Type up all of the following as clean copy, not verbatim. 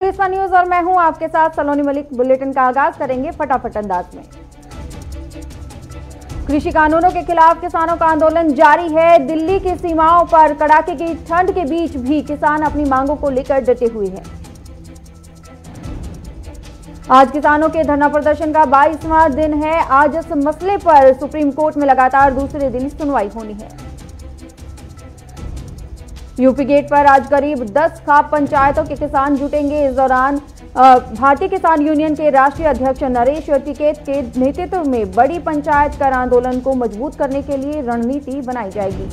Krishna news और मैं हूं आपके साथ सलोनी मलिक। बुलेटिन का आगाज करेंगे फटाफट अंदाज में। कृषि कानूनों के खिलाफ किसानों का आंदोलन जारी है। दिल्ली की सीमाओं पर कड़ाके की ठंड के बीच भी किसान अपनी मांगों को लेकर डटे हुए हैं। आज किसानों के धरना प्रदर्शन का 22वां दिन है। आज इस मसले पर सुप्रीम कोर्ट में लगातार दूसरे दिन सुनवाई होनी है। यूपी गेट पर आज करीब 10 खाप पंचायतों के किसान जुटेंगे। इस दौरान भारतीय किसान यूनियन के राष्ट्रीय अध्यक्ष नरेश टिकैत के नेतृत्व में बड़ी पंचायत कर आंदोलन को मजबूत करने के लिए रणनीति बनाई जाएगी।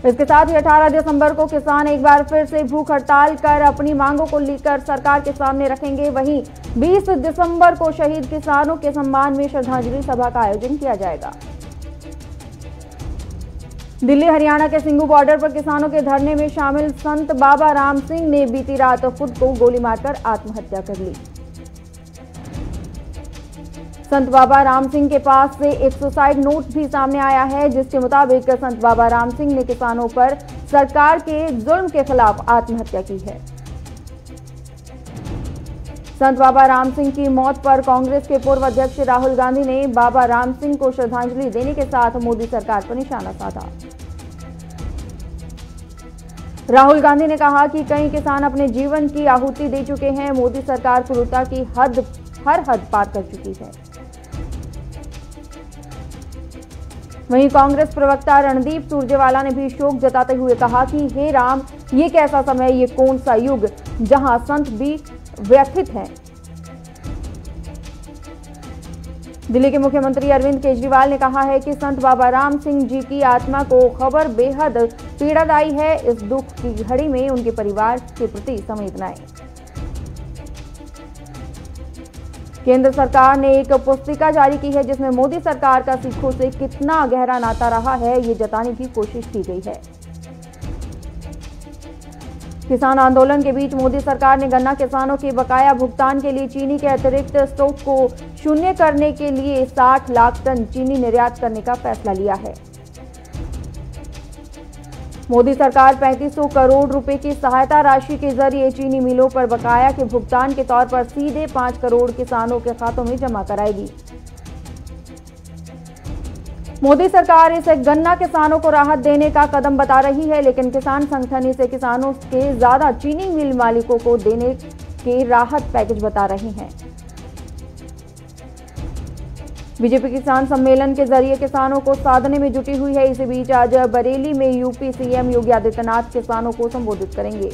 इसके साथ ही 18 दिसंबर को किसान एक बार फिर से भूख हड़ताल कर अपनी मांगों को लेकर सरकार के सामने रखेंगे। वहीं 20 दिसंबर को शहीद किसानों के सम्मान में श्रद्धांजलि सभा का आयोजन किया जाएगा। दिल्ली हरियाणा के सिंघू बॉर्डर पर किसानों के धरने में शामिल संत बाबा राम सिंह ने बीती रात खुद को गोली मारकर आत्महत्या कर ली। संत बाबा राम सिंह के पास से एक सुसाइड नोट भी सामने आया है, जिसके मुताबिक संत बाबा राम सिंह ने किसानों पर सरकार के जुल्म के खिलाफ आत्महत्या की है। संत बाबा राम सिंह की मौत पर कांग्रेस के पूर्व अध्यक्ष राहुल गांधी ने बाबा राम सिंह को श्रद्धांजलि देने के साथ मोदी सरकार पर निशाना साधा। राहुल गांधी ने कहा कि कई किसान अपने जीवन की आहुति दे चुके हैं। मोदी सरकार क्रूरता की हर हद पार कर चुकी है। वहीं कांग्रेस प्रवक्ता रणदीप सुरजेवाला ने भी शोक जताते हुए कहा कि हे राम, ये कैसा समय, ये कौन सा युग जहां संत भी व्यथित हैं। दिल्ली के मुख्यमंत्री अरविंद केजरीवाल ने कहा है कि संत बाबा राम सिंह जी की आत्मा को खबर बेहद पीड़ादायी है। इस दुख की घड़ी में उनके परिवार के प्रति संवेदनाएं। केंद्र सरकार ने एक पुस्तिका जारी की है, जिसमें मोदी सरकार का सिखों से कितना गहरा नाता रहा है, ये जताने की कोशिश की गई है। किसान आंदोलन के बीच मोदी सरकार ने गन्ना किसानों के बकाया भुगतान के लिए चीनी के अतिरिक्त स्टॉक को शून्य करने के लिए 60 लाख टन चीनी निर्यात करने का फैसला लिया है। मोदी सरकार 3500 करोड़ रुपए की सहायता राशि के जरिए चीनी मिलों पर बकाया के भुगतान के तौर पर सीधे 5 करोड़ किसानों के खातों में जमा कराएगी। मोदी सरकार इसे गन्ना किसानों को राहत देने का कदम बता रही है, लेकिन किसान संगठन इसे किसानों के ज्यादा चीनी मिल मालिकों को देने के राहत पैकेज बता रहे हैं। बीजेपी किसान सम्मेलन के जरिए किसानों को साधने में जुटी हुई है। इसी बीच आज बरेली में यूपी सीएम योगी आदित्यनाथ किसानों को संबोधित करेंगे।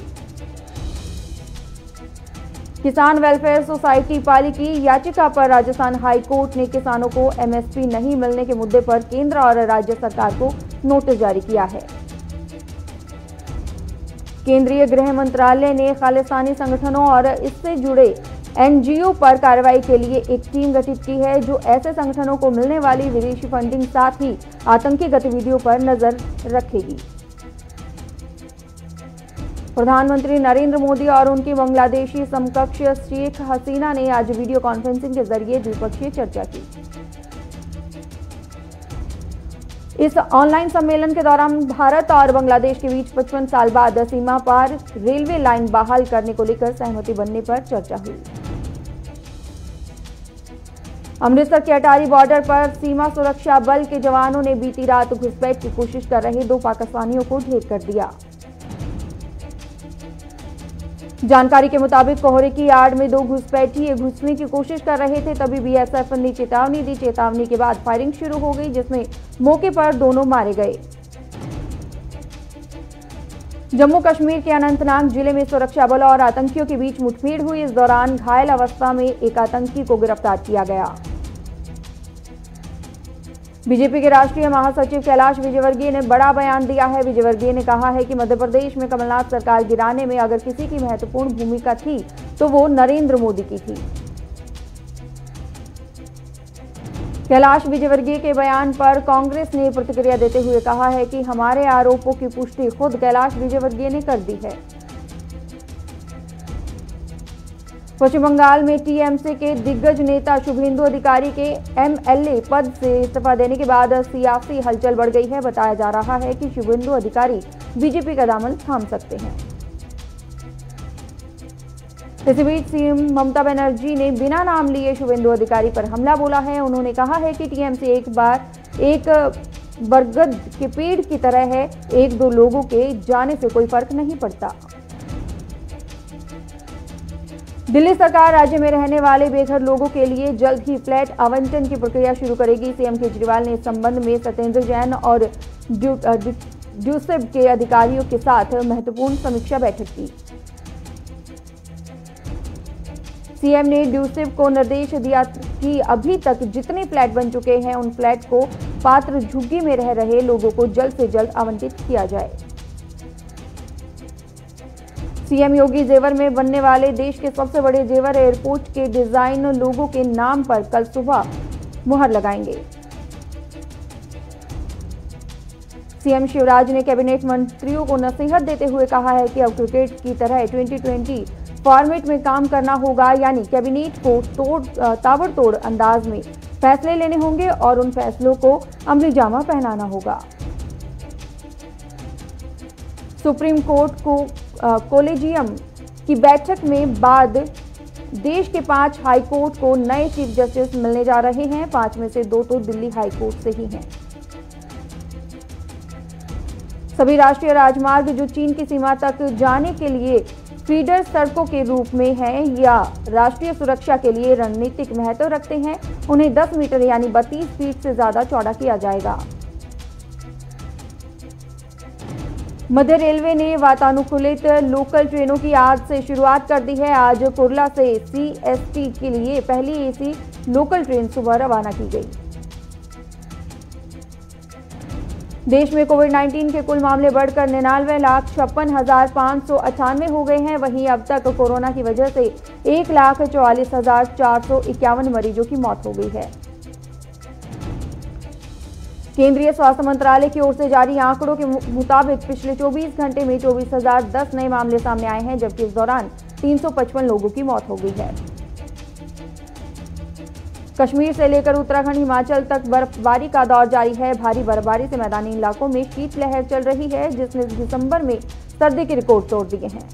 किसान वेलफेयर सोसाइटी पाली की याचिका पर राजस्थान हाई कोर्ट ने किसानों को एमएसपी नहीं मिलने के मुद्दे पर केंद्र और राज्य सरकार को नोटिस जारी किया है। केंद्रीय गृह मंत्रालय ने खालिस्तानी संगठनों और इससे जुड़े एनजीओ पर कार्रवाई के लिए एक टीम गठित की है, जो ऐसे संगठनों को मिलने वाली विदेशी फंडिंग साथ ही आतंकी गतिविधियों पर नजर रखेगी। प्रधानमंत्री नरेंद्र मोदी और उनकी बांग्लादेशी समकक्ष शेख हसीना ने आज वीडियो कॉन्फ्रेंसिंग के जरिए द्विपक्षीय चर्चा की। इस ऑनलाइन सम्मेलन के दौरान भारत और बांग्लादेश के बीच 55 साल बाद सीमा पार रेलवे लाइन बहाल करने को लेकर सहमति बनने पर चर्चा हुई। अमृतसर के अटारी बॉर्डर पर सीमा सुरक्षा बल के जवानों ने बीती रात घुसपैठ की कोशिश कर रहे 2 पाकिस्तानियों को ढेर कर दिया। जानकारी के मुताबिक कोहरे की आड़ में 2 घुसपैठिए घुसने की कोशिश कर रहे थे, तभी बीएसएफ ने चेतावनी दी। चेतावनी के बाद फायरिंग शुरू हो गई, जिसमें मौके पर दोनों मारे गए। जम्मू कश्मीर के अनंतनाग जिले में सुरक्षा बलों और आतंकियों के बीच मुठभेड़ हुई। इस दौरान घायल अवस्था में एक आतंकी को गिरफ्तार किया गया। बीजेपी के राष्ट्रीय महासचिव कैलाश विजयवर्गीय ने बड़ा बयान दिया है। विजयवर्गीय ने कहा है कि मध्य प्रदेश में कमलनाथ सरकार गिराने में अगर किसी की महत्वपूर्ण भूमिका थी तो वो नरेंद्र मोदी की थी। कैलाश विजयवर्गीय के बयान पर कांग्रेस ने प्रतिक्रिया देते हुए कहा है कि हमारे आरोपों की पुष्टि खुद कैलाश विजयवर्गीय ने कर दी है। पश्चिम बंगाल में टीएमसी के दिग्गज नेता शुभेंदु अधिकारी के एमएलए पद से इस्तीफा देने के बाद सियासी हलचल बढ़ गई है। बताया जा रहा है कि शुभेंदु अधिकारी बीजेपी का दामन थाम सकते हैं। इसी बीच सीएम ममता बनर्जी ने बिना नाम लिए शुभेंदु अधिकारी पर हमला बोला है। उन्होंने कहा है कि टीएमसी एक बरगद के पेड़ की तरह है, एक दो लोगों के जाने से कोई फर्क नहीं पड़ता। दिल्ली सरकार राज्य में रहने वाले बेघर लोगों के लिए जल्द ही फ्लैट आवंटन की प्रक्रिया शुरू करेगी। सीएम केजरीवाल ने इस संबंध में सत्येंद्र जैन और ड्यूसिब के अधिकारियों के साथ महत्वपूर्ण समीक्षा बैठक की। सीएम ने ड्यूसिब को निर्देश दिया कि अभी तक जितने फ्लैट बन चुके हैं उन फ्लैट को पात्र झुग्गी में रह रहे लोगों को जल्द से जल्द आवंटित किया जाए। सीएम योगी जेवर में बनने वाले देश के सबसे बड़े जेवर एयरपोर्ट के डिजाइन लोगों के नाम पर कल सुबह मुहर लगाएंगे। सीएम शिवराज ने कैबिनेट मंत्रियों को नसीहत देते हुए कहा है कि अब क्रिकेट की तरह 2020 फॉर्मेट में काम करना होगा, यानी कैबिनेट को ताबड़तोड़ अंदाज में फैसले लेने होंगे और उन फैसलों को अमली जामा पहनाना होगा। सुप्रीम कोर्ट को कोलेजियम की बैठक में बाद देश के 5 हाई कोर्ट को नए चीफ जस्टिस मिलने जा रहे हैं। 5 में से 2 तो दिल्ली हाई कोर्ट से ही हैं। सभी राष्ट्रीय राजमार्ग जो चीन की सीमा तक जाने के लिए फीडर सड़कों के रूप में हैं या राष्ट्रीय सुरक्षा के लिए रणनीतिक महत्व रखते हैं, उन्हें 10 मीटर यानी 32 फीट से ज्यादा चौड़ा किया जाएगा। मध्य रेलवे ने वातानुकूलित लोकल ट्रेनों की आज से शुरुआत कर दी है। आज कुर्ला से सीएसटी के लिए पहली एसी लोकल ट्रेन सुबह रवाना की गई। देश में कोविड-19 के कुल मामले बढ़कर 99,56,598 हो गए हैं। वहीं अब तक कोरोना की वजह से 1,44,451 मरीजों की मौत हो गई है। केंद्रीय स्वास्थ्य मंत्रालय की ओर से जारी आंकड़ों के मुताबिक पिछले 24 घंटे में 24,010 नए मामले सामने आए हैं, जबकि इस दौरान 355 लोगों की मौत हो गई है। कश्मीर से लेकर उत्तराखंड हिमाचल तक बर्फबारी का दौर जारी है। भारी बर्फबारी से मैदानी इलाकों में शीतलहर चल रही है, जिसने दिसंबर में सर्दी के रिकॉर्ड तोड़ दिए हैं।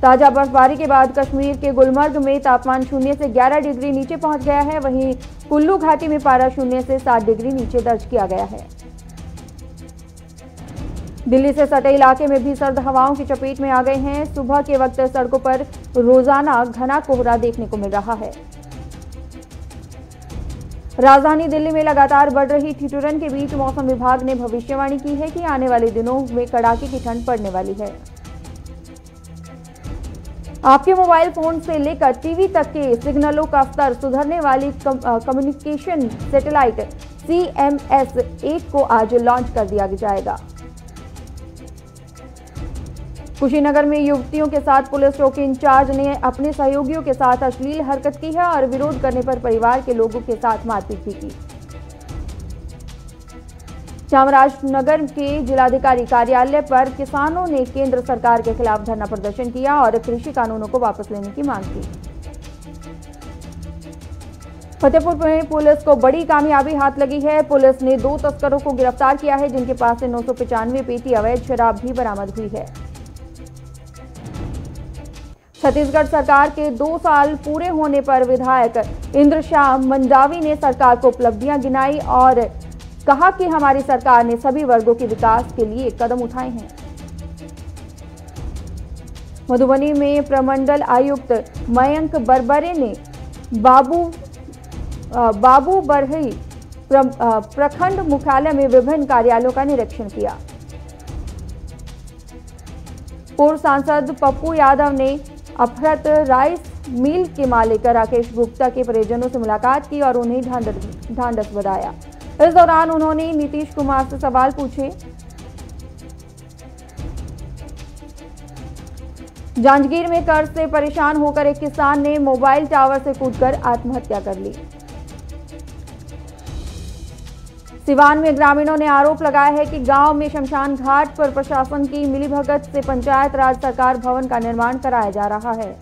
ताजा बर्फबारी के बाद कश्मीर के गुलमर्ग में तापमान 0 से 11 डिग्री नीचे पहुंच गया है। वहीं कुल्लू घाटी में पारा 0 से 7 डिग्री नीचे दर्ज किया गया है। दिल्ली से सटे इलाके में भी सर्द हवाओं की चपेट में आ गए हैं। सुबह के वक्त सड़कों पर रोजाना घना कोहरा देखने को मिल रहा है। राजधानी दिल्ली में लगातार बढ़ रही ठिठुरन के बीच मौसम विभाग ने भविष्यवाणी की है कि आने वाले दिनों में कड़ाके की ठंड पड़ने वाली है। आपके मोबाइल फोन से लेकर टीवी तक के सिग्नलों का स्तर सुधरने वाली कम्युनिकेशन सैटेलाइट CMS-1 को आज लॉन्च कर दिया जाएगा। कुशीनगर में युवतियों के साथ पुलिस चौकी इंचार्ज ने अपने सहयोगियों के साथ अश्लील हरकत की है और विरोध करने पर परिवार के लोगों के साथ मारपीट भी की। चामराजनगर के जिलाधिकारी कार्यालय पर किसानों ने केंद्र सरकार के खिलाफ धरना प्रदर्शन किया और कृषि कानूनों को वापस लेने की मांग की। फतेहपुर में पुलिस को बड़ी कामयाबी हाथ लगी है। पुलिस ने 2 तस्करों को गिरफ्तार किया है, जिनके पास से 995 पेटी अवैध शराब भी बरामद हुई है। छत्तीसगढ़ सरकार के 2 साल पूरे होने पर विधायक इंद्रशाह मंडावी ने सरकार को उपलब्धियां गिनाई और कहा कि हमारी सरकार ने सभी वर्गों के विकास के लिए कदम उठाए हैं। मधुबनी में प्रमंडल आयुक्त मयंक बरबरे ने बाबू बरही प्रखंड मुख्यालय में विभिन्न कार्यालयों का निरीक्षण किया। पूर्व सांसद पप्पू यादव ने अफरत राइस मिल के मालिक राकेश गुप्ता के परिजनों से मुलाकात की और उन्हें ढांढस बधाया। इस दौरान उन्होंने नीतीश कुमार से सवाल पूछे। जांजगीर में कर्ज से परेशान होकर एक किसान ने मोबाइल टावर से कूदकर आत्महत्या कर ली। सिवान में ग्रामीणों ने आरोप लगाया है कि गांव में शमशान घाट पर प्रशासन की मिलीभगत से पंचायत राज सरकार भवन का निर्माण कराया जा रहा है।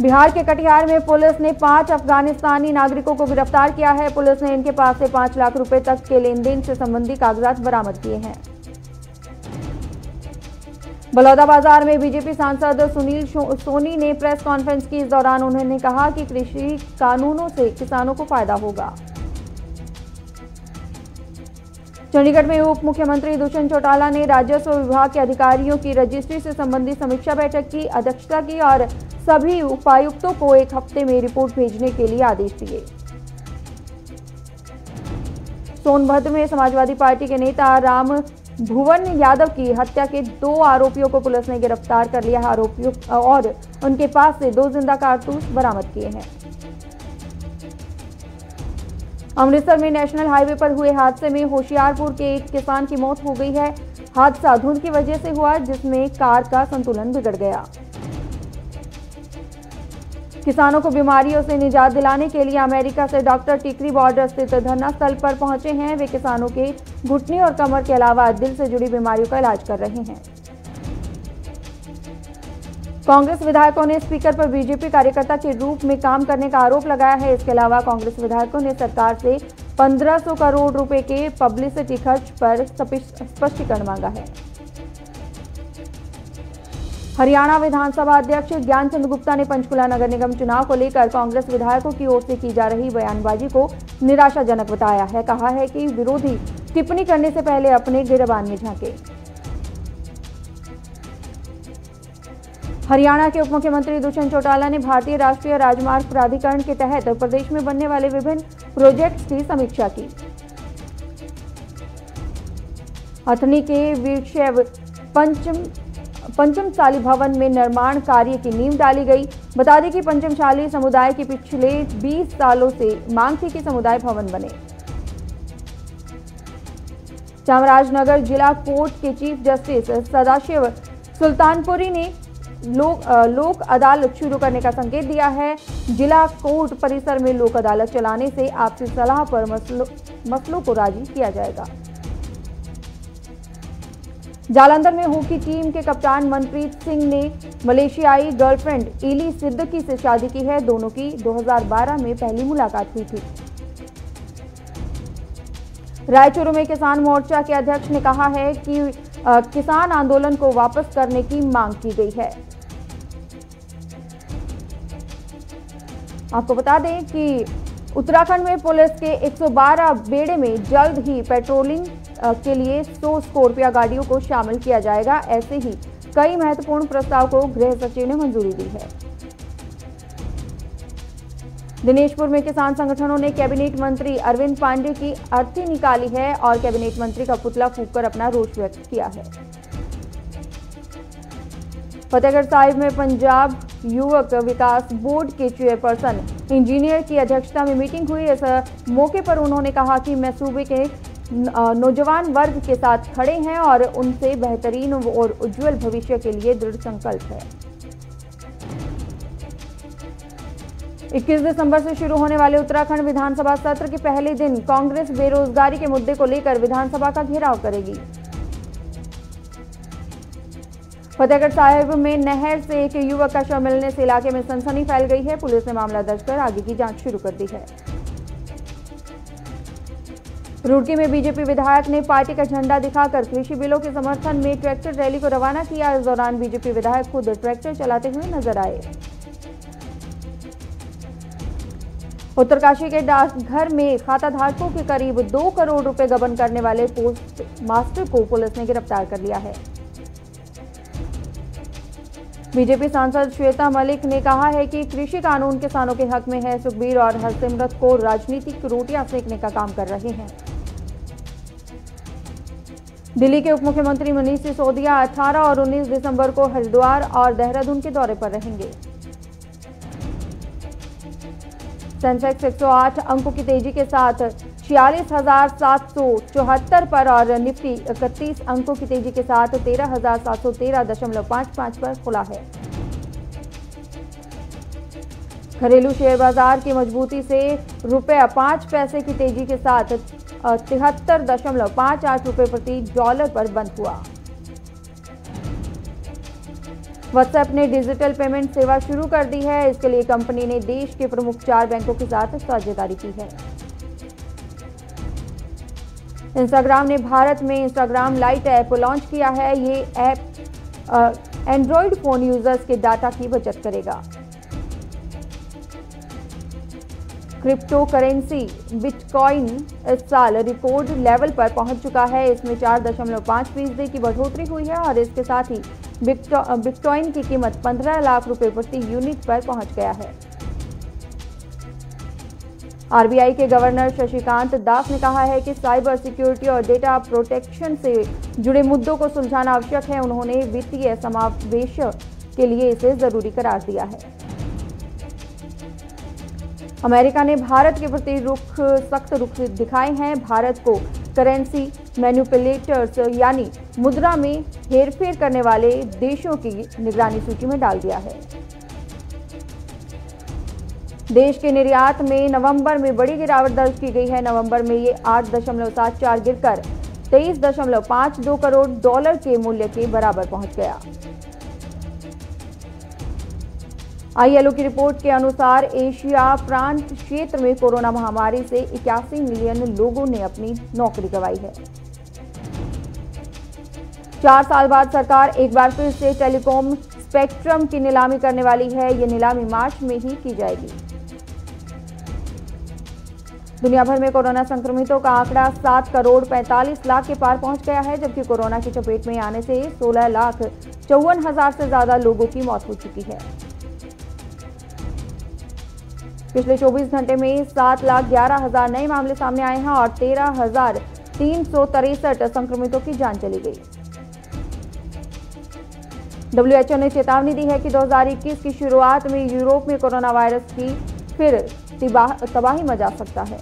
बिहार के कटिहार में पुलिस ने 5 अफगानिस्तानी नागरिकों को गिरफ्तार किया है। पुलिस ने इनके पास से 5 लाख रुपए तक के लेन देन से संबंधी कागजात बरामद किए हैं। बलौदाबाजार में बीजेपी सांसद सुनील सोनी ने प्रेस कॉन्फ्रेंस की। इस दौरान उन्होंने कहा कि कृषि कानूनों से किसानों को फायदा होगा। चंडीगढ़ में उप मुख्यमंत्री दुष्यंत चौटाला ने राजस्व विभाग के अधिकारियों की रजिस्ट्री से संबंधित समीक्षा बैठक की अध्यक्षता की और सभी उपायुक्तों को एक हफ्ते में रिपोर्ट भेजने के लिए आदेश दिए। सोनभद्र में समाजवादी पार्टी के नेता राम भुवन यादव की हत्या के 2 आरोपियों को पुलिस ने गिरफ्तार कर लिया है। आरोपियों और उनके पास से 2 जिंदा कारतूस बरामद किए हैं। अमृतसर में नेशनल हाईवे पर हुए हादसे में होशियारपुर के एक किसान की मौत हो गई है। हादसा धुंध की वजह से हुआ, जिसमें कार का संतुलन बिगड़ गया। किसानों को बीमारियों से निजात दिलाने के लिए अमेरिका से डॉक्टर टिकरी बॉर्डर स्थित धरना स्थल पर पहुंचे हैं। वे किसानों के घुटने और कमर के अलावा दिल से जुड़ी बीमारियों का इलाज कर रहे हैं। कांग्रेस विधायकों ने स्पीकर पर बीजेपी कार्यकर्ता के रूप में काम करने का आरोप लगाया है। इसके अलावा कांग्रेस विधायकों ने सरकार से 1500 करोड़ रुपए के पब्लिसिटी खर्च पर स्पष्टीकरण मांगा है। हरियाणा विधानसभा अध्यक्ष ज्ञानचंद गुप्ता ने पंचकुला नगर निगम चुनाव को लेकर कांग्रेस विधायकों की ओर से की जा रही बयानबाजी को निराशाजनक बताया है। कहा है कि विरोधी टिप्पणी करने से पहले अपने गिरबान में झांके। हरियाणा के उप मुख्यमंत्री दुष्यंत चौटाला ने भारतीय राष्ट्रीय राजमार्ग प्राधिकरण के तहत प्रदेश में बनने वाले विभिन्न प्रोजेक्ट्स की समीक्षा की। हथनी के वीरशैव पंचमसाली भवन में निर्माण कार्य की नींव डाली गई। बता दें कि पंचमसाली समुदाय की पिछले 20 सालों से मांग थी कि समुदाय भवन बने। चामराजनगर जिला कोर्ट के चीफ जस्टिस सदाशिव सुल्तानपुरी ने लोक अदालत शुरू करने का संकेत दिया है। जिला कोर्ट परिसर में लोक अदालत चलाने से आपसी सलाह पर मसलों को राजी किया जाएगा। जालंधर में हॉकी टीम के कप्तान मनप्रीत सिंह ने मलेशियाई गर्लफ्रेंड इली सिद्दीकी से शादी की है। दोनों की 2012 में पहली मुलाकात हुई थी। रायचूरू में किसान मोर्चा के अध्यक्ष ने कहा है कि किसान आंदोलन को वापस करने की मांग की गई है। आपको बता दें कि उत्तराखंड में पुलिस के 112 बेड़े में जल्द ही पेट्रोलिंग के लिए 100 स्कॉर्पियो गाड़ियों को शामिल किया जाएगा। ऐसे ही कई महत्वपूर्ण प्रस्ताव को गृह सचिव ने मंजूरी दी है। दिनेशपुर में किसान संगठनों ने कैबिनेट मंत्री अरविंद पांडे की अर्थी निकाली है और कैबिनेट मंत्री का पुतला फूंककर अपना रोष व्यक्त किया है। फतेहगढ़ साहिब में पंजाब युवक विकास बोर्ड के चेयरपर्सन इंजीनियर की अध्यक्षता में मीटिंग हुई। इस मौके पर उन्होंने कहा कि मैं सूबे के नौजवान वर्ग के साथ खड़े हैं और उनसे बेहतरीन और उज्जवल भविष्य के लिए दृढ़ संकल्प है। 21 दिसंबर से शुरू होने वाले उत्तराखंड विधानसभा सत्र के पहले दिन कांग्रेस बेरोजगारी के मुद्दे को लेकर विधानसभा का घेराव करेगी। फतेहगढ़ साहिब में नहर से एक युवक का शव मिलने से इलाके में सनसनी फैल गई है। पुलिस ने मामला दर्ज कर आगे की जांच शुरू कर दी है। रुड़की में बीजेपी विधायक ने पार्टी का झंडा दिखाकर कृषि बिलों के समर्थन में ट्रैक्टर रैली को रवाना किया। इस दौरान बीजेपी विधायक खुद ट्रैक्टर चलाते हुए नजर आए। उत्तरकाशी के डाकघर में खाता धारकों के करीब 2 करोड़ रुपए गबन करने वाले पोस्ट मास्टर को पुलिस ने गिरफ्तार कर लिया है। बीजेपी सांसद श्वेता मलिक ने कहा है कि कृषि कानून किसानों के हक में है। सुखबीर और हरसिमरत को राजनीतिक रोटियां सेकने का काम कर रहे हैं। दिल्ली के उप मुख्यमंत्री मनीष सिसोदिया 18 और 19 दिसंबर को हरिद्वार और देहरादून के दौरे पर रहेंगे। सेंसेक्स 108 अंकों की तेजी के साथ 46,774 पर और निफ्टी 31 अंकों की तेजी के साथ 13,713.55 पर खुला है। घरेलू शेयर बाजार की मजबूती से ₹5 की तेजी के साथ 73.58 रुपए प्रति डॉलर पर बंद हुआ। व्हाट्सएप ने डिजिटल पेमेंट सेवा शुरू कर दी है। इसके लिए कंपनी ने देश के प्रमुख 4 बैंकों के साथ साझेदारी की है। इंस्टाग्राम ने भारत में इंस्टाग्राम लाइट ऐप लॉन्च किया है। ये ऐप एंड्रॉयड फोन यूजर्स के डाटा की बचत करेगा। क्रिप्टो करेंसी बिटकॉइन इस साल रिकॉर्ड लेवल पर पहुंच चुका है। इसमें 4.5% की बढ़ोतरी हुई है और इसके साथ ही बिटकॉइन की कीमत 15 लाख रुपए प्रति यूनिट पर पहुंच गया है। आरबीआई के गवर्नर शशिकांत दास ने कहा है कि साइबर सिक्योरिटी और डेटा प्रोटेक्शन से जुड़े मुद्दों को सुलझाना आवश्यक है। उन्होंने वित्तीय समावेश के लिए इसे जरूरी करार दिया है। अमेरिका ने भारत के प्रति सख्त रुख दिखाए हैं। भारत को करेंसी मैनिपुलेटर्स यानी मुद्रा में हेरफेर करने वाले देशों की निगरानी सूची में डाल दिया है। देश के निर्यात में नवंबर में बड़ी गिरावट दर्ज की गई है। नवंबर में ये 8.74 गिरकर 23.52 करोड़ डॉलर के मूल्य के बराबर पहुंच गया। आईएलओ की रिपोर्ट के अनुसार एशिया प्रांत क्षेत्र में कोरोना महामारी से 81 मिलियन लोगों ने अपनी नौकरी गंवाई है। 4 साल बाद सरकार एक बार फिर से टेलीकॉम स्पेक्ट्रम की नीलामी करने वाली है। ये नीलामी मार्च में ही की जाएगी। दुनिया भर में कोरोना संक्रमितों का आंकड़ा 7 करोड़ 45 लाख के पार पहुंच गया है, जबकि कोरोना की चपेट में आने से 16,54,000 से ज्यादा लोगों की मौत हो चुकी है। पिछले 24 घंटे में 7,11,000 नए मामले सामने आए हैं और 13,363 संक्रमितों की जान चली गई। WHO ने चेतावनी दी है कि 2021 की शुरुआत में यूरोप में कोरोना वायरस की फिर तबाही मचा सकता है।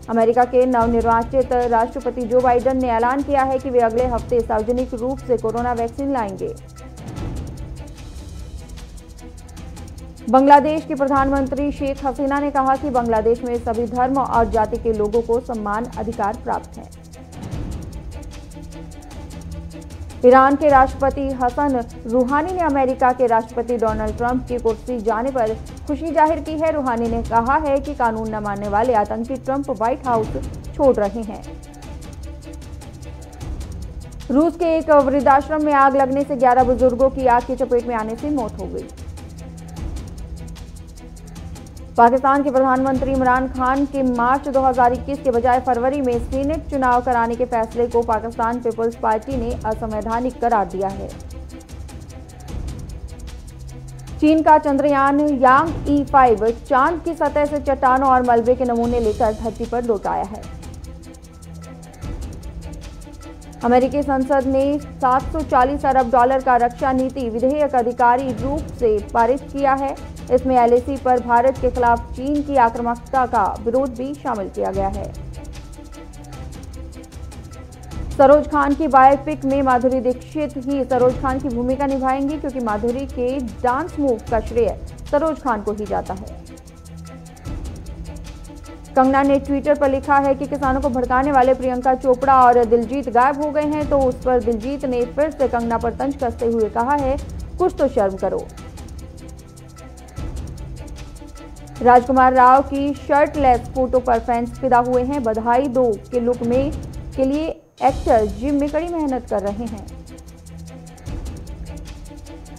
अमेरिका के नवनिर्वाचित राष्ट्रपति जो बाइडेन ने ऐलान किया है कि वे अगले हफ्ते सार्वजनिक रूप से कोरोना वैक्सीन लाएंगे। बांग्लादेश की प्रधानमंत्री शेख हसीना ने कहा कि बांग्लादेश में सभी धर्म और जाति के लोगों को समान अधिकार प्राप्त है। ईरान के राष्ट्रपति हसन रूहानी ने अमेरिका के राष्ट्रपति डोनाल्ड ट्रंप की कुर्सी जाने पर खुशी जाहिर की है। रूहानी ने कहा है कि कानून न मानने वाले आतंकी ट्रंप व्हाइट हाउस छोड़ रहे हैं। रूस के एक वृद्धाश्रम में आग लगने से 11 बुजुर्गों की आग की चपेट में आने से मौत हो गई। पाकिस्तान के प्रधानमंत्री इमरान खान के मार्च 2021 के बजाय फरवरी में सीनेट चुनाव कराने के फैसले को पाकिस्तान पीपल्स पार्टी ने असंवैधानिक करार दिया है। चीन का चंद्रयान यांग E5 चांद की सतह से चट्टानों और मलबे के नमूने लेकर धरती पर लौट आया है। अमेरिकी संसद ने 740 अरब डॉलर का रक्षा नीति विधेयक आधिकारिक रूप से पारित किया है। इसमें LAC पर भारत के खिलाफ चीन की आक्रामकता का विरोध भी शामिल किया गया है। सरोज खान की बायोपिक में माधुरी दीक्षित ही सरोज खान की भूमिका निभाएंगी, क्योंकि माधुरी के डांस मूव का श्रेय सरोज खान को ही जाता है। कंगना ने ट्विटर पर लिखा है कि किसानों को भड़काने वाले प्रियंका चोपड़ा और दिलजीत गायब हो गए हैं, तो उस पर दिलजीत ने फिर से कंगना पर तंज कसते हुए कहा है, कुछ तो शर्म करो। राजकुमार राव की शर्टलेस फोटो पर फैंस फिदा हुए हैं। बधाई दो के लुक में के लिए एक्टर जिम में कड़ी मेहनत कर रहे हैं।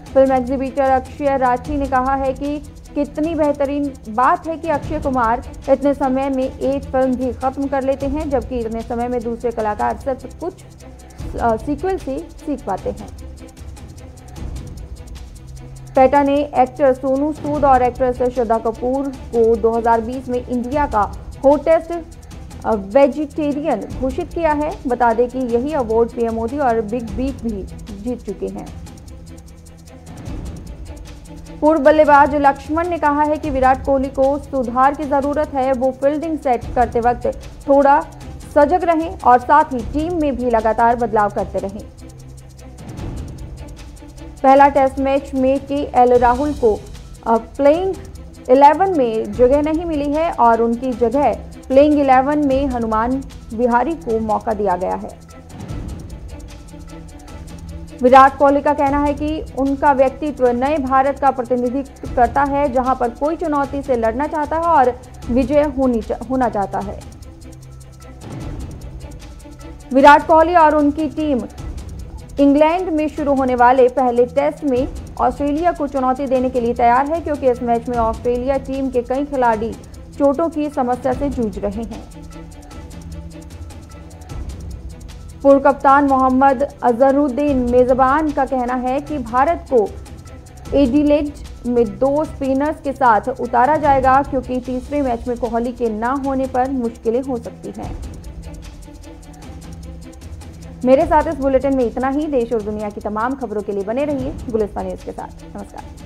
फिल्म एग्जीबिटर अक्षय राठी ने कहा है कि कितनी बेहतरीन बात है कि अक्षय कुमार इतने समय में एक फिल्म भी खत्म कर लेते हैं, जबकि इतने समय में दूसरे कलाकार सिर्फ कुछ सीक्वल से सीख पाते हैं। पेटा ने एक्टर सोनू सूद और एक्ट्रेस श्रद्धा कपूर को 2020 में इंडिया का हॉटेस्ट वेजिटेरियन घोषित किया है। बता दें कि यही अवार्ड पीएम मोदी और बिग बी भी जीत चुके हैं। पूर्व बल्लेबाज लक्ष्मण ने कहा है कि विराट कोहली को सुधार की जरूरत है। वो फील्डिंग सेट करते वक्त थोड़ा सजग रहें और साथ ही टीम में भी लगातार बदलाव करते रहें। पहला टेस्ट मैच में KL राहुल को प्लेइंग 11 में जगह नहीं मिली है और उनकी जगह प्लेइंग 11 में हनुमान विहारी को मौका दिया गया है। विराट कोहली का कहना है कि उनका व्यक्तित्व नए भारत का प्रतिनिधित्व करता है, जहां पर कोई चुनौती से लड़ना चाहता है और विजय होना चाहता है। विराट कोहली और उनकी टीम इंग्लैंड में शुरू होने वाले पहले टेस्ट में ऑस्ट्रेलिया को चुनौती देने के लिए तैयार है, क्योंकि इस मैच में ऑस्ट्रेलिया टीम के कई खिलाड़ी चोटों की समस्या से जूझ रहे हैं। पूर्व कप्तान मोहम्मद अजहरुद्दीन मेजबान का कहना है कि भारत को एडिलेड में 2 स्पिनर्स के साथ उतारा जाएगा, क्योंकि तीसरे मैच में कोहली के ना होने पर मुश्किलें हो सकती हैं। मेरे साथ इस बुलेटिन में इतना ही। देश और दुनिया की तमाम खबरों के लिए बने रहिए गुलिस्तान न्यूज के साथ। नमस्कार।